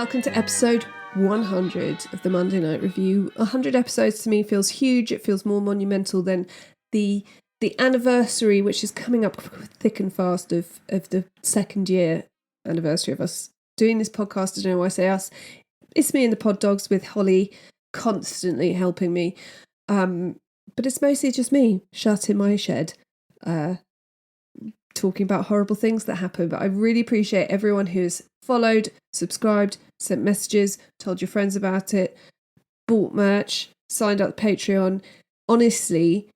welcome to episode 100 of the Monday Night Review. 100 episodes to me feels huge. It feels more monumental than the anniversary, which is coming up thick and fast of the second year anniversary of us doing this podcast. I don't know why I say us. It's me and the pod dogs with Holly constantly helping me. But it's mostly just me shut in my shed, talking about horrible things that happen. But I really appreciate everyone who's followed, subscribed, sent messages, told your friends about it, bought merch, signed up to Patreon. Honestly,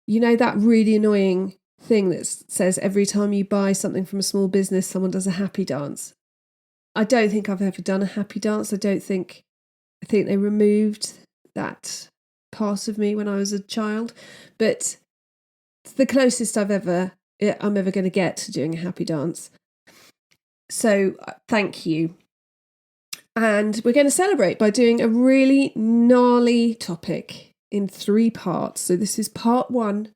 you know that really annoying thing that says every time you buy something from a small business, someone does a happy dance. I don't think I've ever done a happy dance. I think they removed that part of me when I was a child, but it's the closest I'm ever going to get to doing a happy dance. So thank you. And we're going to celebrate by doing a really gnarly topic in 3 parts. So this is part 1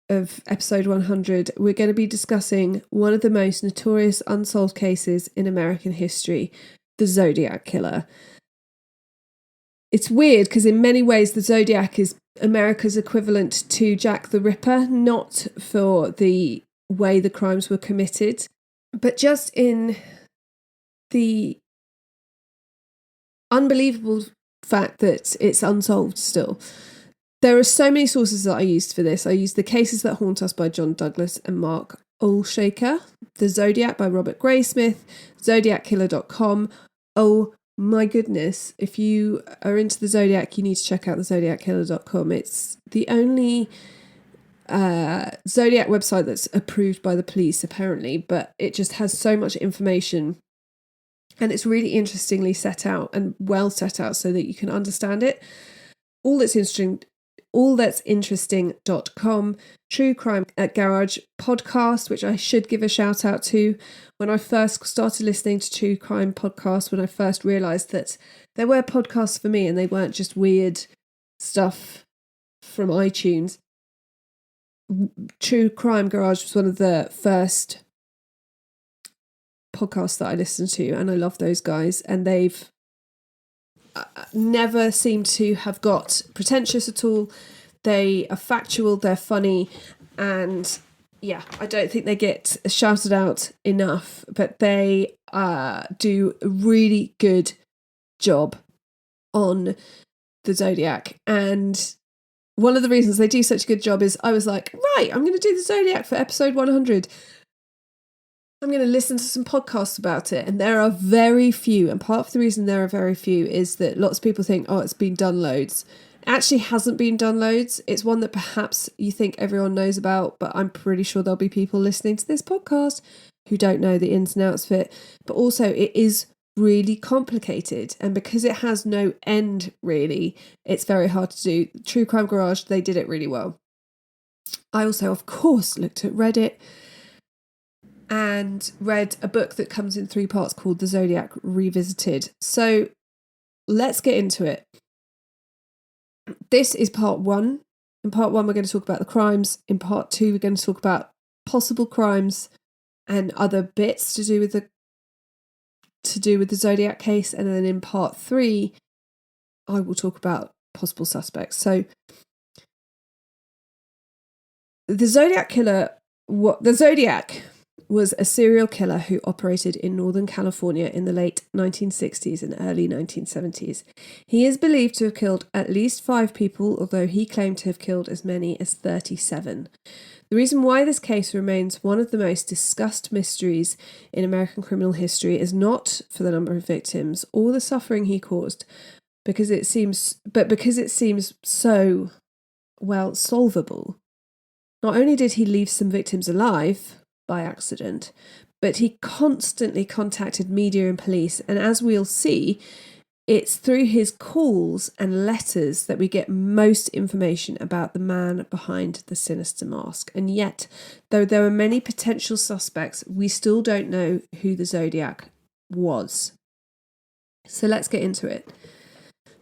of episode 100. We're going to be discussing one of the most notorious unsolved cases in American history, the Zodiac killer. It's weird because in many ways the Zodiac is America's equivalent to Jack the Ripper, not for the way the crimes were committed, but just in the unbelievable fact that it's unsolved still. There are so many sources that I used for this. I used The Cases That Haunt Us by John Douglas and Mark Olshaker, The Zodiac by Robert Graysmith, zodiackiller.com. Oh my goodness, if you are into the Zodiac, you need to check out the zodiackiller.com. It's the only Zodiac website that's approved by the police, apparently, but it just has so much information and it's really interestingly set out and well set out so that you can understand it. All that's interesting.com, True Crime at Garage podcast, which I should give a shout out to. When I first started listening to True Crime podcasts, when I first realised that there were podcasts for me and they weren't just weird stuff from iTunes. True Crime Garage was one of the first podcasts that I listened to, and I love those guys, and they've never seemed to have got pretentious at all. They are factual, they're funny, and yeah, I don't think they get shouted out enough, but they do a really good job on the Zodiac. And one of the reasons they do such a good job is I was like, right, I'm going to do the Zodiac for episode 100. I'm going to listen to some podcasts about it. And there are very few. And part of the reason there are very few is that lots of people think, oh, it's been done loads. It actually hasn't been done loads. It's one that perhaps you think everyone knows about, but I'm pretty sure there'll be people listening to this podcast who don't know the ins and outs of it. But also it is really complicated. And because it has no end, really, it's very hard to do. True Crime Garage, they did it really well. I also, of course, looked at Reddit and read a book that comes in 3 parts called The Zodiac Revisited. So let's get into it. This is part 1. In part 1, we're going to talk about the crimes. In part 2, we're going to talk about possible crimes and other bits to do with the Zodiac case. And then in part 3, I will talk about possible suspects. So the Zodiac was a serial killer who operated in Northern California in the late 1960s and early 1970s. He is believed to have killed at least 5 people, although he claimed to have killed as many as 37. The reason why this case remains one of the most discussed mysteries in American criminal history is not for the number of victims or the suffering he caused, because it seems so, well, solvable. Not only did he leave some victims alive by accident, but he constantly contacted media and police, and as we'll see, it's through his calls and letters that we get most information about the man behind the sinister mask. And yet, though there are many potential suspects, we still don't know who the Zodiac was. So let's get into it.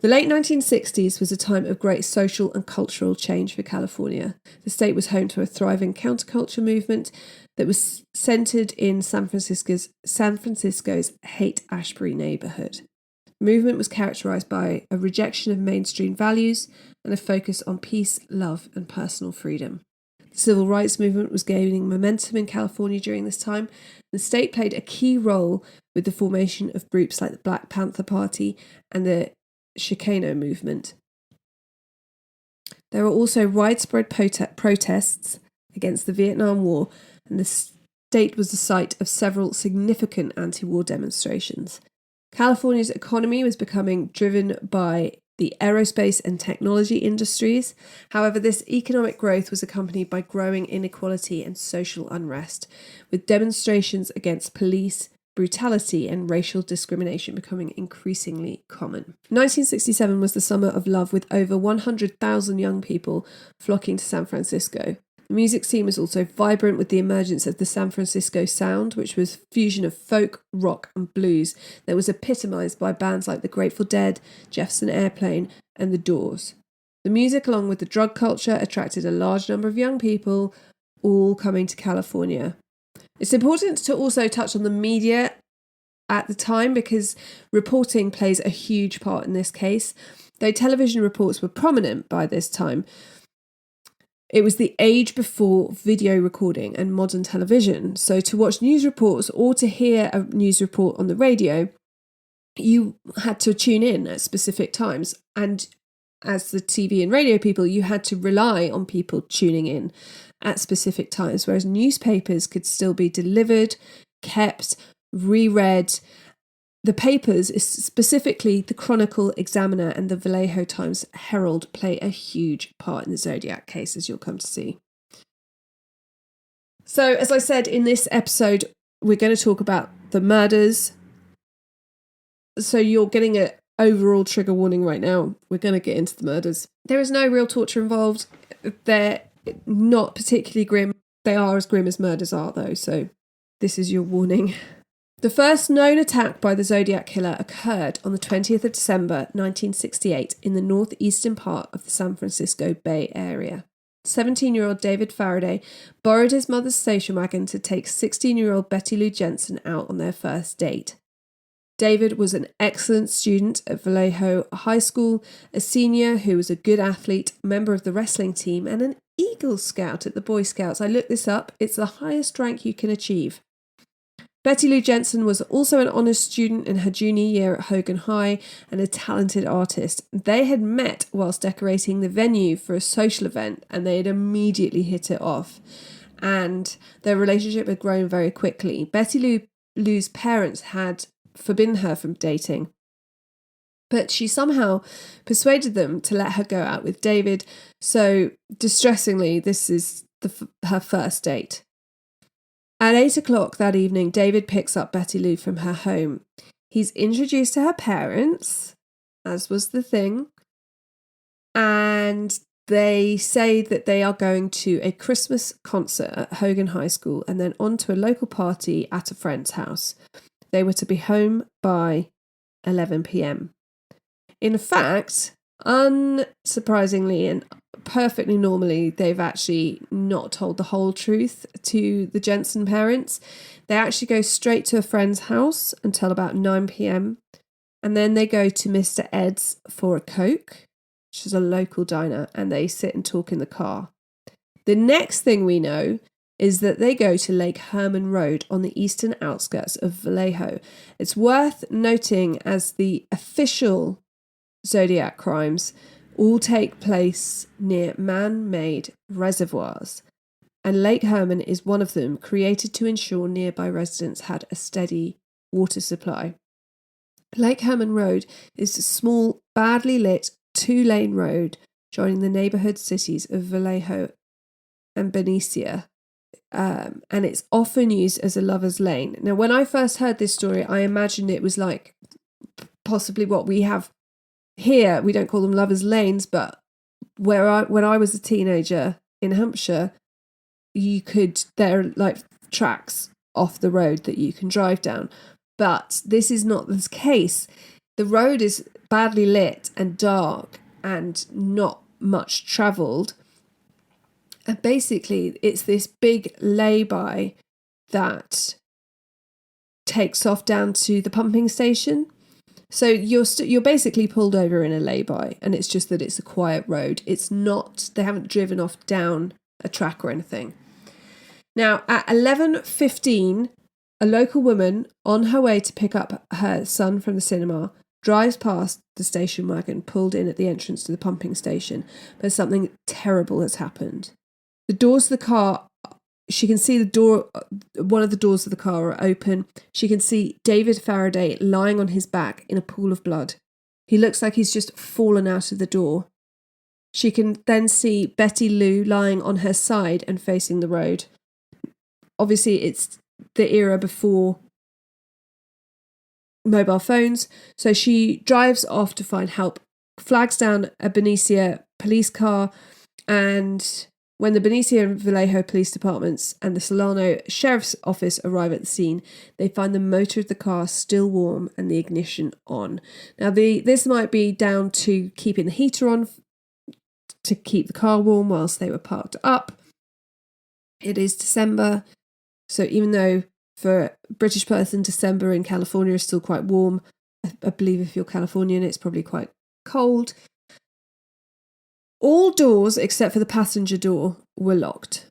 The late 1960s was a time of great social and cultural change for California. The state was home to a thriving counterculture movement, that was centered in San Francisco's Haight-Ashbury neighborhood. The movement was characterized by a rejection of mainstream values and a focus on peace, love, and personal freedom. The civil rights movement was gaining momentum in California during this time. The state played a key role with the formation of groups like the Black Panther Party and the Chicano movement. There were also widespread protests against the Vietnam War, and the state was the site of several significant anti-war demonstrations. California's economy was becoming driven by the aerospace and technology industries. However, this economic growth was accompanied by growing inequality and social unrest, with demonstrations against police brutality and racial discrimination becoming increasingly common. 1967 was the summer of love, with over 100,000 young people flocking to San Francisco. The music scene was also vibrant, with the emergence of the San Francisco sound, which was a fusion of folk, rock and blues that was epitomized by bands like the Grateful Dead, Jefferson Airplane and the Doors. The music, along with the drug culture, attracted a large number of young people, all coming to California. It's important to also touch on the media at the time, because reporting plays a huge part in this case. Though television reports were prominent by this time, it was the age before video recording and modern television. So to watch news reports or to hear a news report on the radio, you had to tune in at specific times. And as the TV and radio people, you had to rely on people tuning in at specific times, whereas newspapers could still be delivered, kept, reread. The papers, specifically the Chronicle, Examiner and the Vallejo Times Herald, play a huge part in the Zodiac case, as you'll come to see. So, as I said, in this episode, we're going to talk about the murders. So you're getting an overall trigger warning right now. We're going to get into the murders. There is no real torture involved. They're not particularly grim. They are as grim as murders are, though, so this is your warning. The first known attack by the Zodiac killer occurred on the 20th of December 1968 in the northeastern part of the San Francisco Bay Area. 17-year-old David Faraday borrowed his mother's station wagon to take 16-year-old Betty Lou Jensen out on their first date. David was an excellent student at Vallejo High School, a senior who was a good athlete, member of the wrestling team, and an Eagle Scout at the Boy Scouts. I looked this up. It's the highest rank you can achieve. Betty Lou Jensen was also an honours student in her junior year at Hogan High and a talented artist. They had met whilst decorating the venue for a social event, and they had immediately hit it off. And their relationship had grown very quickly. Betty Lou's parents had forbidden her from dating, but she somehow persuaded them to let her go out with David. So, distressingly, this is her first date. At 8 o'clock that evening, David picks up Betty Lou from her home. He's introduced to her parents, as was the thing, and they say that they are going to a Christmas concert at Hogan High School and then on to a local party at a friend's house. They were to be home by 11 p.m. In fact, unsurprisingly and perfectly normally, they've actually not told the whole truth to the Jensen parents. They actually go straight to a friend's house until about 9 p.m. and then they go to Mr. Ed's for a Coke, which is a local diner, and they sit and talk in the car. The next thing we know is that they go to Lake Herman Road on the eastern outskirts of Vallejo. It's worth noting, as the official Zodiac crimes all take place near man-made reservoirs, and Lake Herman is one of them, created to ensure nearby residents had a steady water supply. Lake Herman Road is a small, badly lit, two-lane road joining the neighbourhood cities of Vallejo and Benicia, and it's often used as a lover's lane. Now, when I first heard this story, I imagined it was like possibly what we have here. We don't call them lovers' lanes, but when I was a teenager in Hampshire, there are like tracks off the road that you can drive down. But this is not the case. The road is badly lit and dark and not much travelled. And basically, it's this big lay-by that takes off down to the pumping station. So you're basically pulled over in a lay-by, and it's just that it's a quiet road. It's not, they haven't driven off down a track or anything. Now, at 11:15, a local woman on her way to pick up her son from the cinema drives past the station wagon pulled in at the entrance to the pumping station, but something terrible has happened. The doors of the car, she can see one of the doors of the car are open. She can see David Faraday lying on his back in a pool of blood. He looks like he's just fallen out of the door. She can then see Betty Lou lying on her side and facing the road. Obviously, it's the era before mobile phones, so she drives off to find help, flags down a Benicia police car, and when the Benicia and Vallejo police departments and the Solano Sheriff's Office arrive at the scene, they find the motor of the car still warm and the ignition on. Now, this might be down to keeping the heater on to keep the car warm whilst they were parked up. It is December, so even though for a British person, December in California is still quite warm, I believe if you're Californian, it's probably quite cold. All doors except for the passenger door were locked.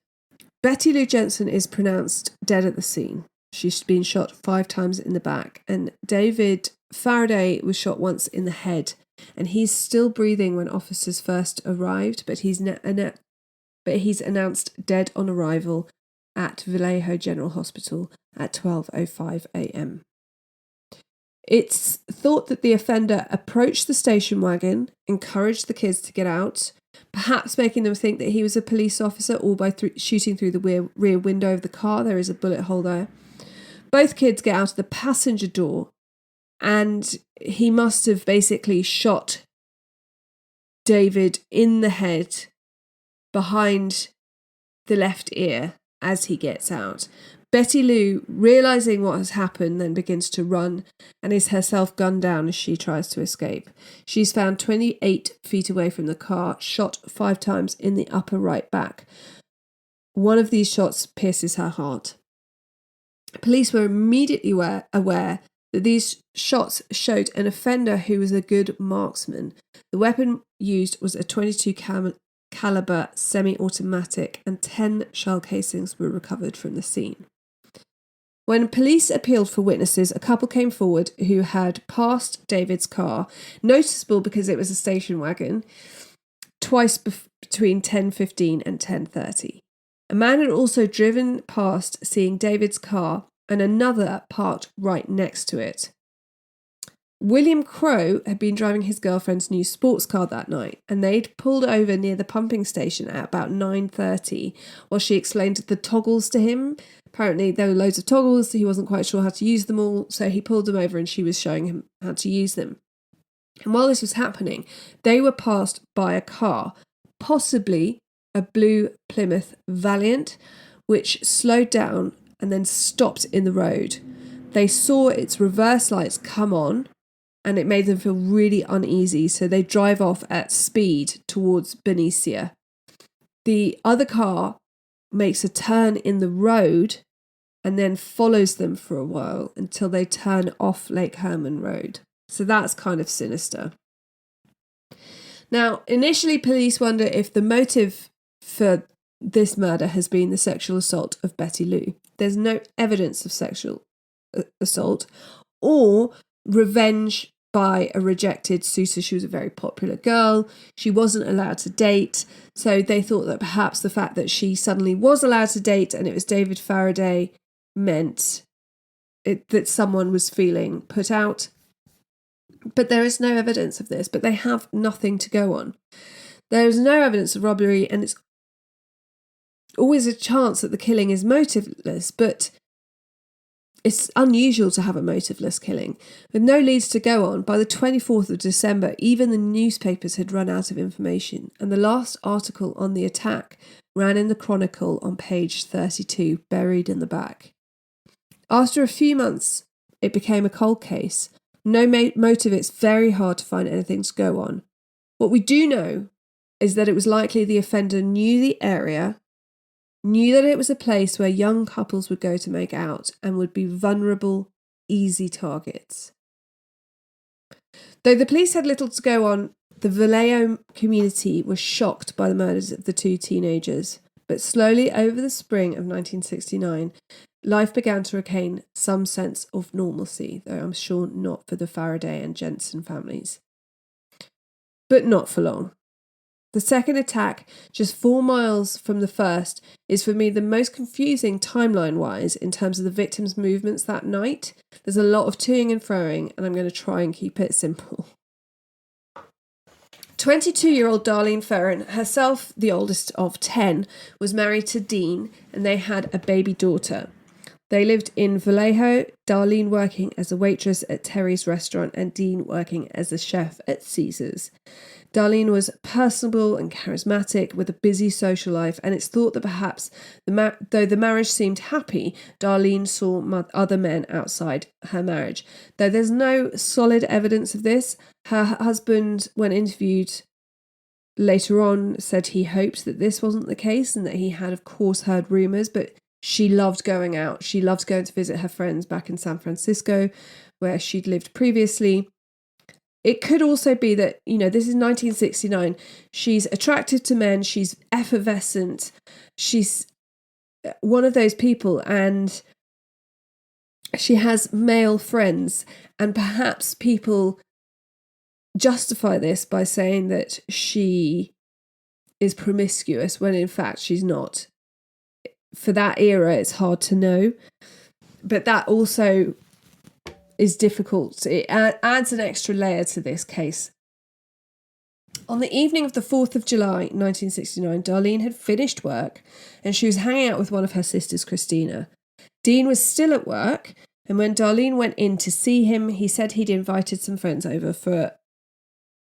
Betty Lou Jensen is pronounced dead at the scene. She's been shot 5 times in the back, and David Faraday was shot once in the head, and he's still breathing when officers first arrived, but he's announced dead on arrival at Vallejo General Hospital at 12:05 a.m. It's thought that the offender approached the station wagon, encouraged the kids to get out, perhaps making them think that he was a police officer, or by shooting through the rear window of the car. There is a bullet hole there. Both kids get out of the passenger door, and he must have basically shot David in the head behind the left ear as he gets out. Betty Lou, realising what has happened, then begins to run and is herself gunned down as she tries to escape. She's found 28 feet away from the car, shot 5 times in the upper right back. One of these shots pierces her heart. Police were immediately aware that these shots showed an offender who was a good marksman. The weapon used was a .22 caliber semi-automatic, and 10 shell casings were recovered from the scene. When police appealed for witnesses, a couple came forward who had passed David's car, noticeable because it was a station wagon, twice between 10:15 and 10:30. A man had also driven past seeing David's car and another parked right next to it. William Crowe had been driving his girlfriend's new sports car that night, and they'd pulled over near the pumping station at about 9:30 while she explained the toggles to him. Apparently there were loads of toggles, he wasn't quite sure how to use them all, so he pulled them over and she was showing him how to use them. And while this was happening, they were passed by a car, possibly a blue Plymouth Valiant, which slowed down and then stopped in the road. They saw its reverse lights come on, and it made them feel really uneasy, so they drive off at speed towards Benicia. The other car makes a turn in the road and then follows them for a while until they turn off Lake Herman Road. So that's kind of sinister. Now, initially police wonder if the motive for this murder has been the sexual assault of Betty Lou. There's no evidence of sexual assault or revenge by a rejected suitor. She was a very popular girl. She wasn't allowed to date. So they thought that perhaps the fact that she suddenly was allowed to date and it was David Faraday meant that someone was feeling put out. But there is no evidence of this, but they have nothing to go on. There is no evidence of robbery, and it's always a chance that the killing is motiveless, but it's unusual to have a motiveless killing. With no leads to go on, by the 24th of December, even the newspapers had run out of information, and the last article on the attack ran in the Chronicle on page 32, buried in the back. After a few months, it became a cold case. No motive, it's very hard to find anything to go on. What we do know is that it was likely the offender knew the area knew that it was a place where young couples would go to make out and would be vulnerable, easy targets. Though the police had little to go on, the Vallejo community was shocked by the murders of the two teenagers. But slowly, over the spring of 1969, life began to regain some sense of normalcy, though I'm sure not for the Faraday and Jensen families. But not for long. The second attack, just 4 miles from the first, is for me the most confusing timeline-wise in terms of the victims' movements that night. There's a lot of toing and froing, and I'm going to try and keep it simple. 22-year-old Darlene Ferrin, herself the oldest of 10, was married to Dean, and they had a baby daughter. They lived in Vallejo, Darlene working as a waitress at Terry's restaurant and Dean working as a chef at Caesar's. Darlene was personable and charismatic with a busy social life, and it's thought that perhaps, though the marriage seemed happy, Darlene saw other men outside her marriage. Though there's no solid evidence of this, her husband, when interviewed later on, said he hoped that this wasn't the case and that he had, of course, heard rumours, but she loved going out. She loved going to visit her friends back in San Francisco, where she'd lived previously. It could also be that, this is 1969. She's attracted to men. She's effervescent. She's one of those people, and she has male friends. And perhaps people justify this by saying that she is promiscuous when in fact she's not. For that era, it's hard to know. But that also is difficult. It adds an extra layer to this case. On the evening of the 4th of July, 1969, Darlene had finished work and she was hanging out with one of her sisters, Christina. Dean was still at work, and when Darlene went in to see him, he said he'd invited some friends over for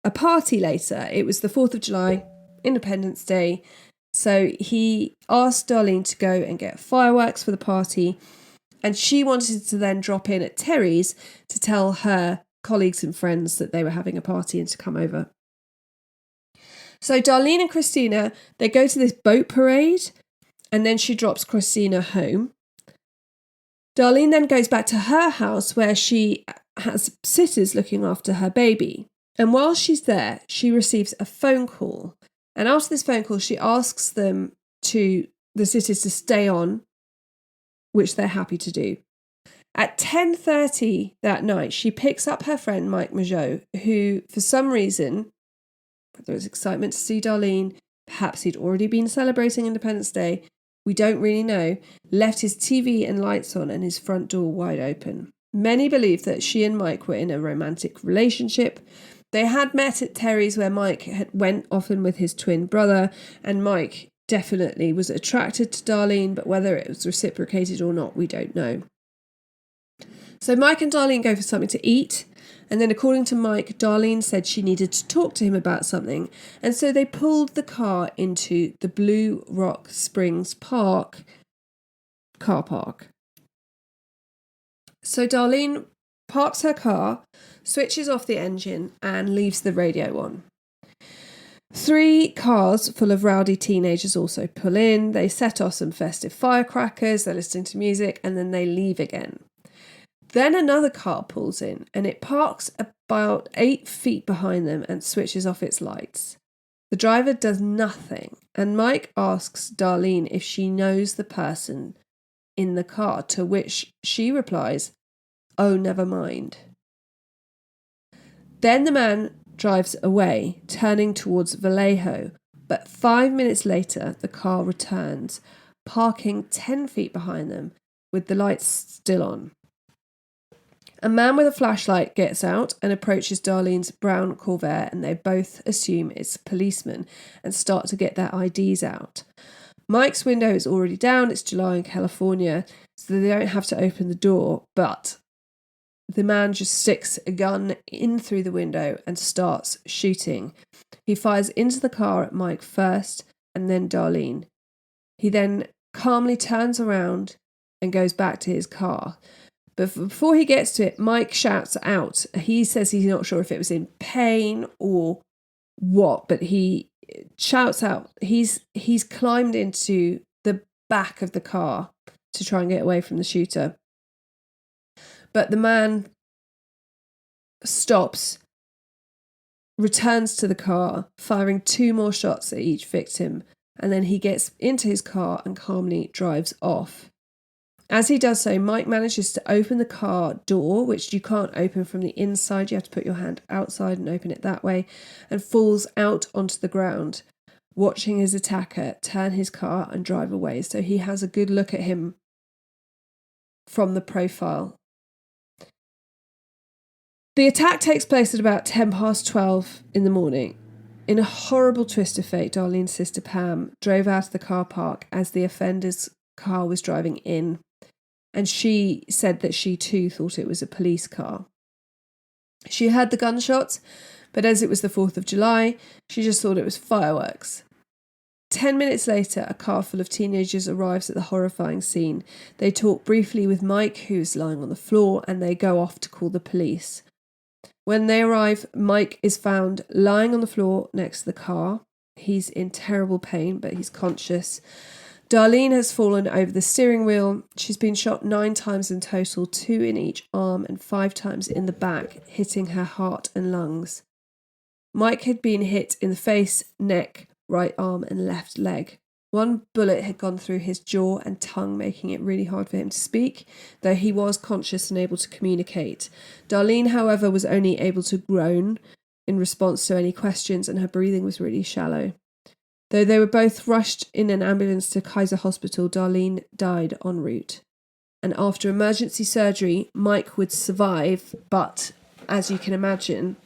a party later. It was the 4th of July, Independence Day, so he asked Darlene to go and get fireworks for the party. And she wanted to then drop in at Terry's to tell her colleagues and friends that they were having a party and to come over. So Darlene and Christina, they go to this boat parade, and then she drops Christina home. Darlene then goes back to her house where she has sitters looking after her baby. And while she's there, she receives a phone call. And after this phone call, she asks the sitters to stay on, which they're happy to do. At 10:30 that night, she picks up her friend Mike Mageau, who, for some reason, whether it's excitement to see Darlene, perhaps he'd already been celebrating Independence Day, we don't really know, left his TV and lights on and his front door wide open. Many believe that she and Mike were in a romantic relationship. They had met at Terry's, where Mike went often with his twin brother, and Mike definitely was attracted to Darlene, but whether it was reciprocated or not, we don't know. So Mike and Darlene go for something to eat, and then according to Mike, Darlene said she needed to talk to him about something, and so they pulled the car into the Blue Rock Springs car park. So Darlene parks her car, switches off the engine, and leaves the radio on. 3 cars full of rowdy teenagers also pull in. They set off some festive firecrackers, they're listening to music, and then they leave again. Then another car pulls in, and it parks about 8 feet behind them and switches off its lights. The driver does nothing, and Mike asks Darlene if she knows the person in the car, to which she replies, "Oh, never mind." Then the man drives away, turning towards Vallejo, but 5 minutes later the car returns, parking 10 feet behind them with the lights still on. A man with a flashlight gets out and approaches Darlene's brown Corvette, and they both assume it's a policeman and start to get their IDs out. Mike's window is already down, it's July in California, so they don't have to open the door, but the man just sticks a gun in through the window and starts shooting. He fires into the car at Mike first and then Darlene. He then calmly turns around and goes back to his car. But before he gets to it, Mike shouts out. He says he's not sure if it was in pain or what, but he shouts out. He's climbed into back of the car to try and get away from the shooter. But the man stops, returns to the car, firing 2 more shots at each victim, and then he gets into his car and calmly drives off. As he does so, Mike manages to open the car door, which you can't open from the inside. You have to put your hand outside and open it that way, and falls out onto the ground, watching his attacker turn his car and drive away. So he has a good look at him from the profile. The attack takes place at about 12:10 in the morning. In a horrible twist of fate, Darlene's sister Pam drove out of the car park as the offender's car was driving in. And she said that she too thought it was a police car. She heard the gunshots, but as it was the 4th of July, she just thought it was fireworks. 10 minutes later, a car full of teenagers arrives at the horrifying scene. They talk briefly with Mike, who's lying on the floor, and they go off to call the police. When they arrive, Mike is found lying on the floor next to the car. He's in terrible pain, but he's conscious. Darlene has fallen over the steering wheel. She's been shot 9 times in total, 2 in each arm and 5 times in the back, hitting her heart and lungs. Mike had been hit in the face, neck, right arm and left leg. 1 bullet had gone through his jaw and tongue, making it really hard for him to speak, though he was conscious and able to communicate. Darlene, however, was only able to groan in response to any questions, and her breathing was really shallow. Though they were both rushed in an ambulance to Kaiser Hospital, Darlene died en route. And after emergency surgery, Mike would survive, but as you can imagine,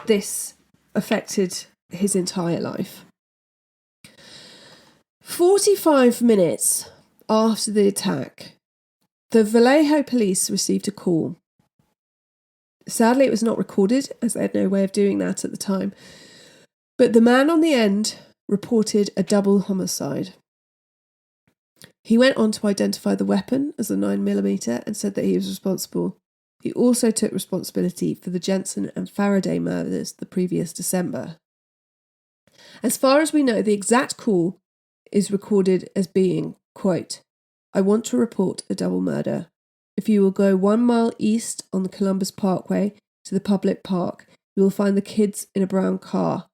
this affected his entire life. 45 minutes after the attack, the Vallejo police received a call. Sadly, it was not recorded, as they had no way of doing that at the time. But the man on the end reported a double homicide. He went on to identify the weapon as a 9mm and said that he was responsible. He also took responsibility for the Jensen and Faraday murders the previous December. As far as we know, the exact call is recorded as being, quote, "I want to report a double murder. If you will go 1 mile east on the Columbus Parkway to the public park, you will find the kids in a brown car.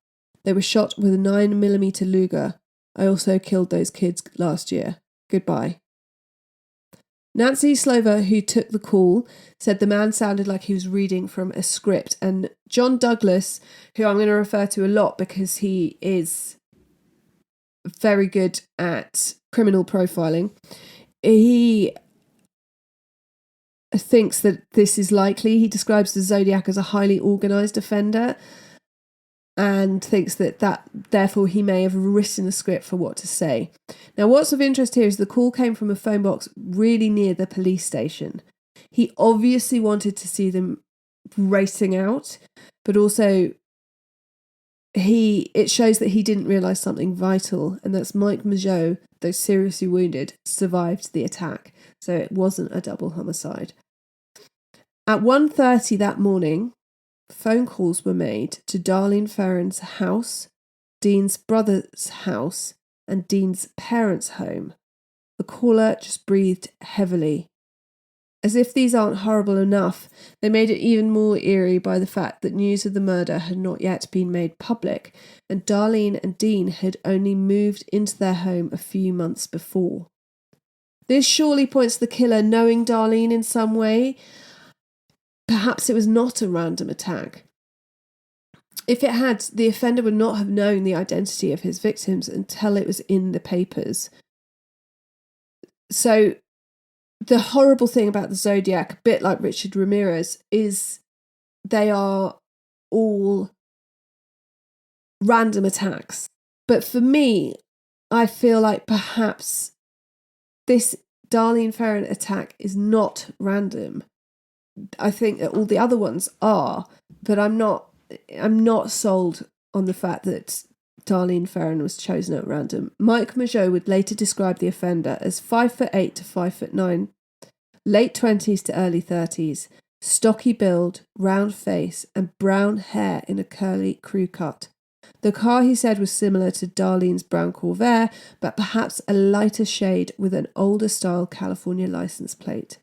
They were shot with a 9mm Luger. I also killed those kids last year. Goodbye." Nancy Slover, who took the call, said the man sounded like he was reading from a script. And John Douglas, who I'm going to refer to a lot because he is very good at criminal profiling, he thinks that this is likely. He describes the Zodiac as a highly organised offender, and thinks that therefore he may have written a script for what to say. Now, what's of interest here is the call came from a phone box really near the police station. He obviously wanted to see them racing out, but also it shows that he didn't realise something vital, and that's Mike Mageau, though seriously wounded, survived the attack. So it wasn't a double homicide. At 1:30 that morning, phone calls were made to Darlene Ferrin's house, Dean's brother's house, and Dean's parents' home. The caller just breathed heavily. As if these aren't horrible enough, they made it even more eerie by the fact that news of the murder had not yet been made public, and Darlene and Dean had only moved into their home a few months before. This surely points to the killer knowing Darlene in some way. Perhaps it was not a random attack. If it had, the offender would not have known the identity of his victims until it was in the papers. So the horrible thing about the Zodiac, a bit like Richard Ramirez, is they are all random attacks. But for me, I feel like perhaps this Darlene Ferrin attack is not random. I think that all the other ones are, but I'm not sold on the fact that Darlene Ferrin was chosen at random. Mike Mageau would later describe the offender as 5'8" to 5'9", late 20s to early 30s, stocky build, round face, and brown hair in a curly crew cut. The car, he said, was similar to Darlene's brown Corvair, but perhaps a lighter shade with an older style California license plate.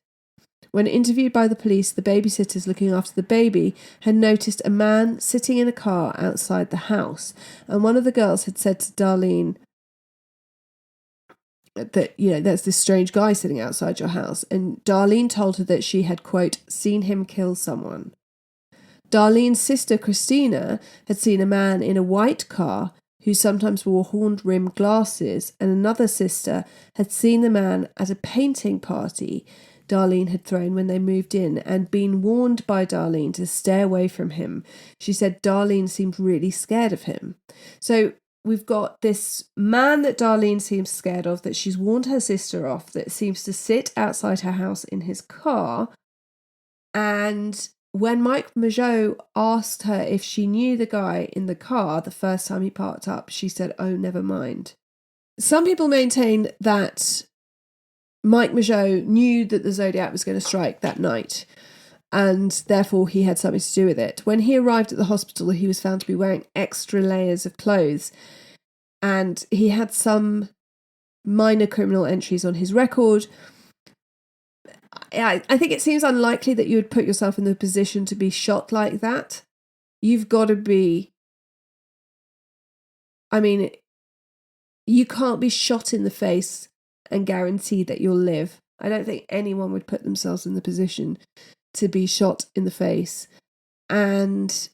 When interviewed by the police, the babysitters looking after the baby had noticed a man sitting in a car outside the house, and one of the girls had said to Darlene that, there's this strange guy sitting outside your house, and Darlene told her that she had, quote, seen him kill someone. Darlene's sister, Christina, had seen a man in a white car who sometimes wore horn-rimmed glasses, and another sister had seen the man at a painting party Darlene had thrown when they moved in and been warned by Darlene to stay away from him. She said Darlene seemed really scared of him. So we've got this man that Darlene seems scared of, that she's warned her sister off, that seems to sit outside her house in his car. And when Mike Mageau asked her if she knew the guy in the car the first time he parked up, she said, oh, never mind. Some people maintain that Mike Mageau knew that the Zodiac was going to strike that night, and therefore he had something to do with it. When he arrived at the hospital, he was found to be wearing extra layers of clothes, and he had some minor criminal entries on his record. I think it seems unlikely that you would put yourself in the position to be shot like that. You've got to be... you can't be shot in the face and guarantee that you'll live. I don't think anyone would put themselves in the position to be shot in the face. And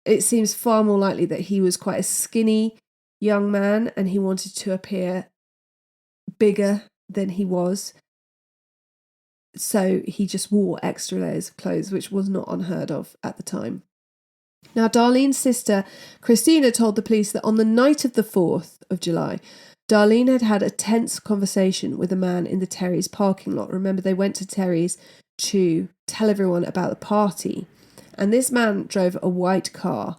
it seems far more likely that he was quite a skinny young man and he wanted to appear bigger than he was. So he just wore extra layers of clothes, which was not unheard of at the time. Now, Darlene's sister, Christina, told the police that on the night of the 4th of July, Darlene had had a tense conversation with a man in the Terry's parking lot. Remember, they went to Terry's to tell everyone about the party. And this man drove a white car.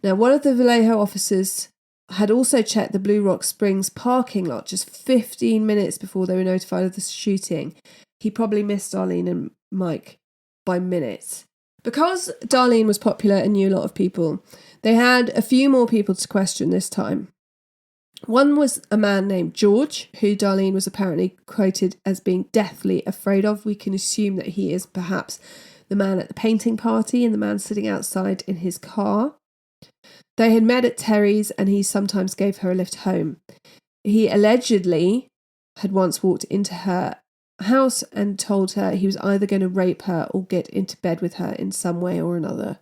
Now, one of the Vallejo officers had also checked the Blue Rock Springs parking lot just 15 minutes before they were notified of the shooting. He probably missed Darlene and Mike by minutes. Because Darlene was popular and knew a lot of people, they had a few more people to question this time. One was a man named George, who Darlene was apparently quoted as being deathly afraid of. We can assume that he is perhaps the man at the painting party and the man sitting outside in his car. They had met at Terry's and he sometimes gave her a lift home. He allegedly had once walked into her house and told her he was either going to rape her or get into bed with her in some way or another.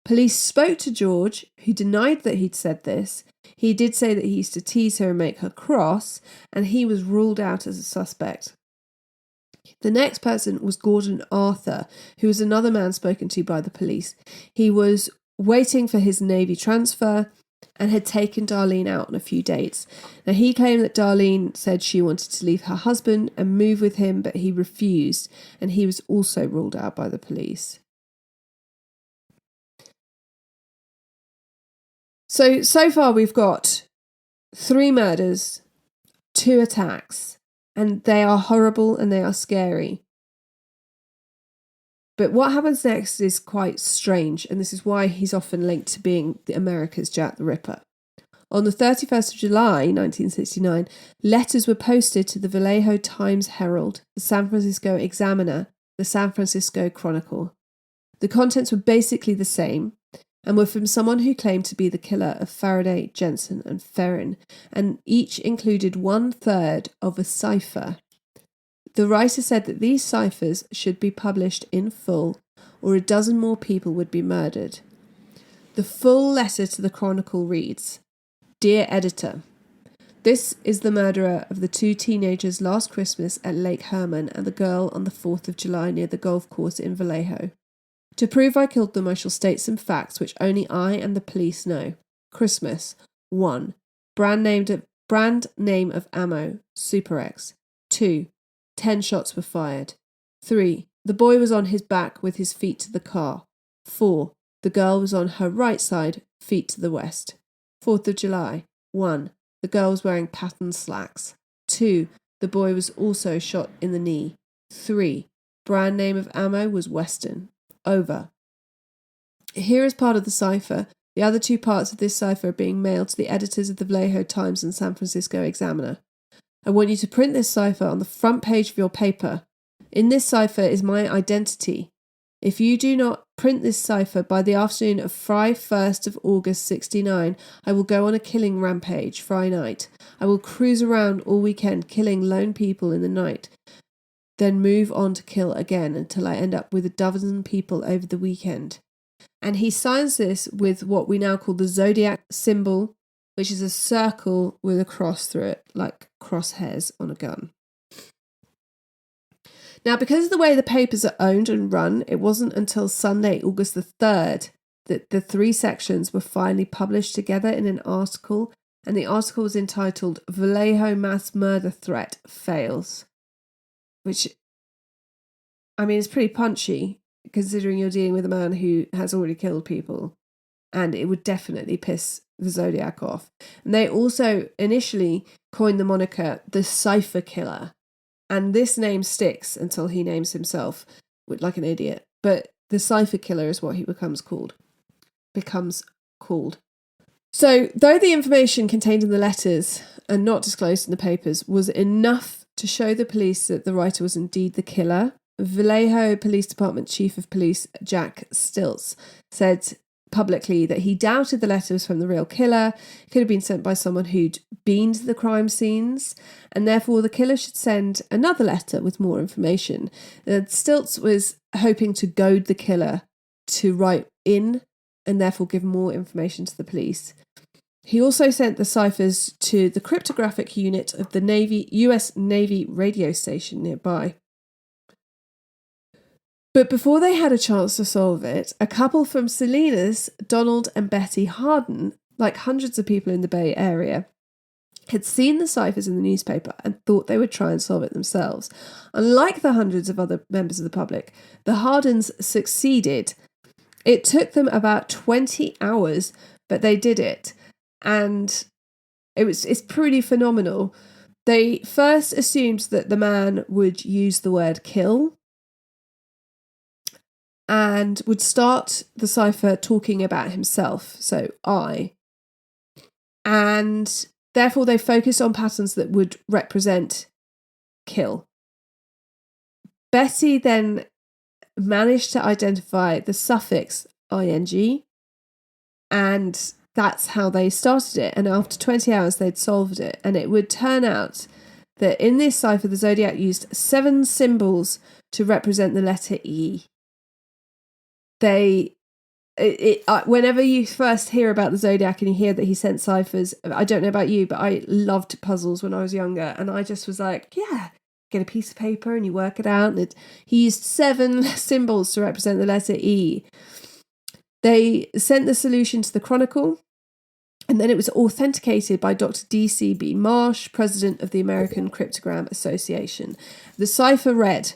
Police spoke to George, who denied that he'd said this. He did say that he used to tease her and make her cross, and he was ruled out as a suspect. The next person was Gordon Arthur, who was another man spoken to by the police. He was waiting for his Navy transfer and had taken Darlene out on a few dates. Now, he claimed that Darlene said she wanted to leave her husband and move with him, but he refused, and he was also ruled out by the police. So far we've got 3 murders, 2 attacks, and they are horrible and they are scary. But what happens next is quite strange, and this is why he's often linked to being America's Jack the Ripper. On the 31st of July, 1969, letters were posted to the Vallejo Times-Herald, the San Francisco Examiner, the San Francisco Chronicle. The contents were basically the same, and were from someone who claimed to be the killer of Faraday, Jensen, and Ferrin, and each included 1/3 of a cipher. The writer said that these ciphers should be published in full, or a dozen more people would be murdered. The full letter to the Chronicle reads, "Dear Editor, this is the murderer of the 2 teenagers last Christmas at Lake Herman and the girl on the 4th of July near the golf course in Vallejo. To prove I killed them, I shall state some facts which only I and the police know. Christmas. 1. Brand name of ammo, Super X. 2. 10 shots were fired. 3. The boy was on his back with his feet to the car. 4. The girl was on her right side, feet to the west. 4th of July. 1. The girl was wearing patterned slacks. 2. The boy was also shot in the knee. 3. Brand name of ammo was Western. Over." Here is part of the cipher The other two parts of this cipher are being mailed to the editors of the Vallejo Times and San Francisco Examiner. I want you to print this cipher on the front page of your paper. In this cipher is my identity. If you do not print this cipher by the afternoon of Friday 1st of August 69, I will go on a killing rampage Friday night. I will cruise around all weekend killing lone people in the night, then move on to kill again until I end up with a dozen people over the weekend. And he signs this with what we now call the Zodiac symbol, which is a circle with a cross through it, like crosshairs on a gun. Now, because of the way the papers are owned and run, it wasn't until Sunday, August the 3rd, that the three sections were finally published together in an article, and the article was entitled Vallejo Mass Murder Threat Fails, which, I mean, is pretty punchy, considering you're dealing with a man who has already killed people, and it would definitely piss the Zodiac off. And they also initially coined the moniker the Cipher Killer. And this name sticks until he names himself like an idiot. But the Cipher Killer is what he becomes called. So, though the information contained in the letters and not disclosed in the papers was enough to show the police that the writer was indeed the killer, Vallejo Police Department Chief of Police Jack Stilts said publicly that he doubted the letter was from the real killer. It could have been sent by someone who'd been to the crime scenes, and therefore the killer should send another letter with more information. Stilts was hoping to goad the killer to write in and therefore give more information to the police. He also sent the ciphers to the cryptographic unit of the US Navy radio station nearby. But before they had a chance to solve it, a couple from Salinas, Donald and Betty Harden, like hundreds of people in the Bay Area, had seen the ciphers in the newspaper and thought they would try and solve it themselves. Unlike the hundreds of other members of the public, the Hardens succeeded. It took them about 20 hours, but they did it. And it's pretty phenomenal. They first assumed that the man would use the word kill, and would start the cipher talking about himself, so I. And therefore they focused on patterns that would represent kill. Betty then managed to identify the suffix ing, and that's how they started it. And after 20 hours, they'd solved it. And it would turn out that in this cipher, the Zodiac used 7 symbols to represent the letter E. Whenever you first hear about the Zodiac and you hear that he sent ciphers, I don't know about you, but I loved puzzles when I was younger, and I just was like, yeah, get a piece of paper and you work it out. And he used 7 symbols to represent the letter E. They sent the solution to the Chronicle, and then it was authenticated by Dr. D.C.B. Marsh, president of the American Cryptogram Association. The cipher read,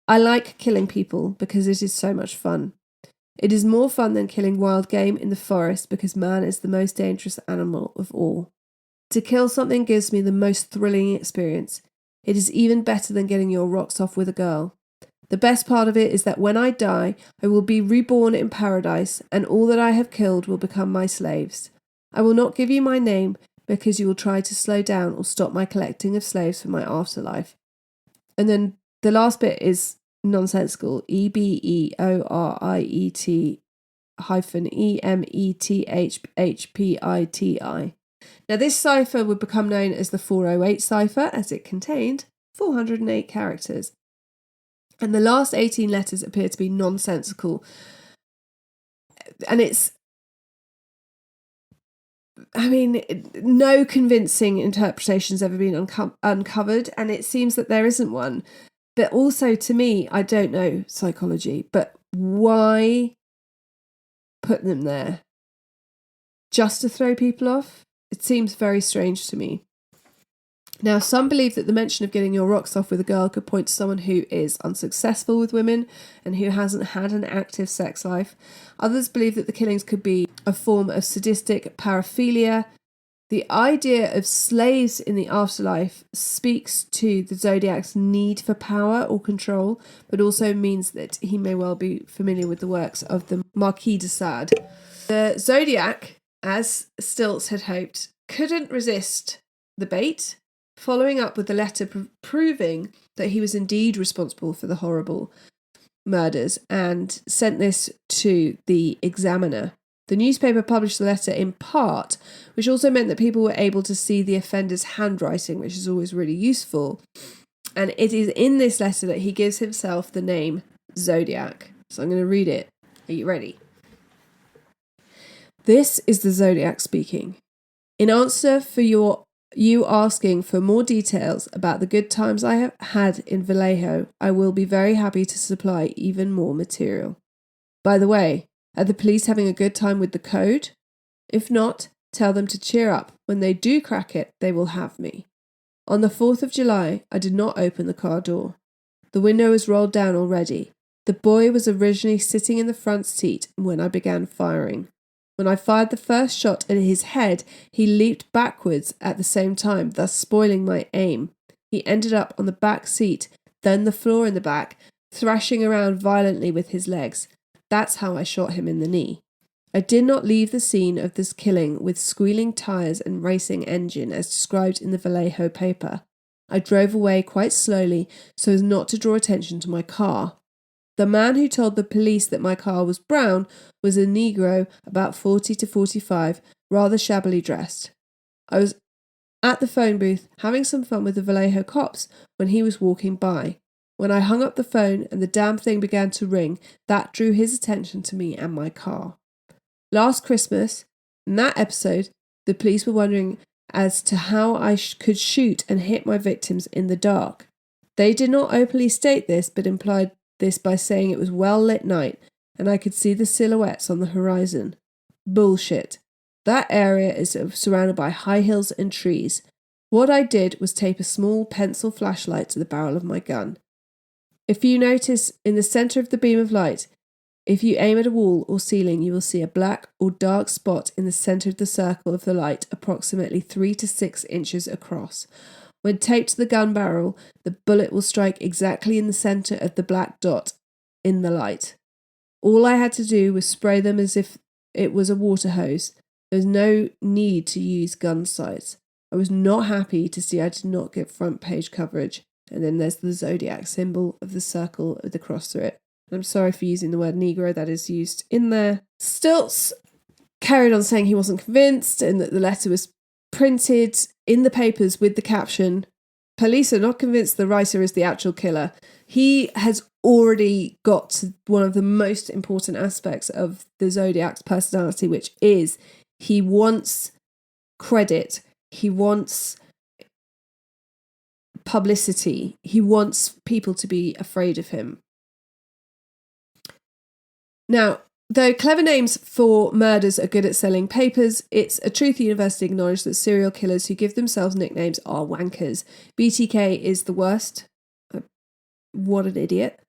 I like killing people because it is so much fun. It is more fun than killing wild game in the forest because man is the most dangerous animal of all. To kill something gives me the most thrilling experience. It is even better than getting your rocks off with a girl. The best part of it is that when I die, I will be reborn in paradise, and all that I have killed will become my slaves. I will not give you my name because you will try to slow down or stop my collecting of slaves for my afterlife. And then the last bit is nonsensical. EBEORIET EMETHHPITI. Now this cipher would become known as the 408 cipher, as it contained 408 characters. And the last 18 letters appear to be nonsensical. And no convincing interpretation's ever been uncovered, and it seems that there isn't one. But also, to me, I don't know psychology, but why put them there? Just to throw people off? It seems very strange to me. Now, some believe that the mention of getting your rocks off with a girl could point to someone who is unsuccessful with women and who hasn't had an active sex life. Others believe that the killings could be a form of sadistic paraphilia. The idea of slaves in the afterlife speaks to the Zodiac's need for power or control, but also means that he may well be familiar with the works of the Marquis de Sade. The Zodiac, as Stilts had hoped, couldn't resist the bait, following up with a letter proving that he was indeed responsible for the horrible murders, and sent this to the Examiner. The newspaper published the letter in part, which also meant that people were able to see the offender's handwriting, which is always really useful. And it is in this letter that he gives himself the name Zodiac. So I'm going to read it. Are you ready? This is the Zodiac speaking. In answer for you asking for more details about the good times I have had in Vallejo, I will be very happy to supply even more material. By the way, are the police having a good time with the code? If not, tell them to cheer up. When they do crack it, they will have me. On the 4th of July, I did not open the car door. The window was rolled down already. The boy was originally sitting in the front seat when I began firing. When I fired the first shot at his head, he leaped backwards at the same time, thus spoiling my aim. He ended up on the back seat, then the floor in the back, thrashing around violently with his legs. That's how I shot him in the knee. I did not leave the scene of this killing with squealing tyres and racing engine as described in the Vallejo paper. I drove away quite slowly so as not to draw attention to my car. The man who told the police that my car was brown was a Negro about 40 to 45, rather shabbily dressed. I was at the phone booth having some fun with the Vallejo cops when he was walking by. When I hung up the phone and the damn thing began to ring, that drew his attention to me and my car. Last Christmas, in that episode, the police were wondering as to how I could shoot and hit my victims in the dark. They did not openly state this, but implied this by saying it was well-lit night and I could see the silhouettes on the horizon. Bullshit. That area is surrounded by high hills and trees. What I did was tape a small pencil flashlight to the barrel of my gun. If you notice in the centre of the beam of light, if you aim at a wall or ceiling, you will see a black or dark spot in the centre of the circle of the light, approximately 3 to 6 inches across. When taped to the gun barrel, the bullet will strike exactly in the centre of the black dot in the light. All I had to do was spray them as if it was a water hose. There was no need to use gun sights. I was not happy to see I did not get front page coverage. And then there's the Zodiac symbol of the circle with the cross through it. I'm sorry for using the word Negro, that is used in there. Stilts carried on saying he wasn't convinced and that the letter was printed in the papers with the caption, "Police are not convinced the writer is the actual killer." He has already got to one of the most important aspects of the Zodiac's personality, which is he wants credit. He wants publicity. He wants people to be afraid of him. Now, though clever names for murders are good at selling papers, it's a truth the university acknowledged that serial killers who give themselves nicknames are wankers. BTK is the worst. What an idiot.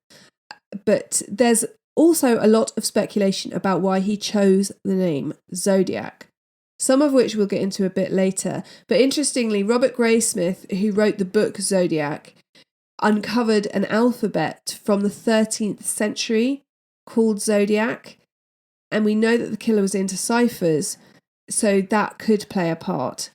But there's also a lot of speculation about why he chose the name Zodiac, some of which we'll get into a bit later. But interestingly, Robert Graysmith, who wrote the book Zodiac, uncovered an alphabet from the 13th century called Zodiac, and we know that the killer was into ciphers, so that could play a part.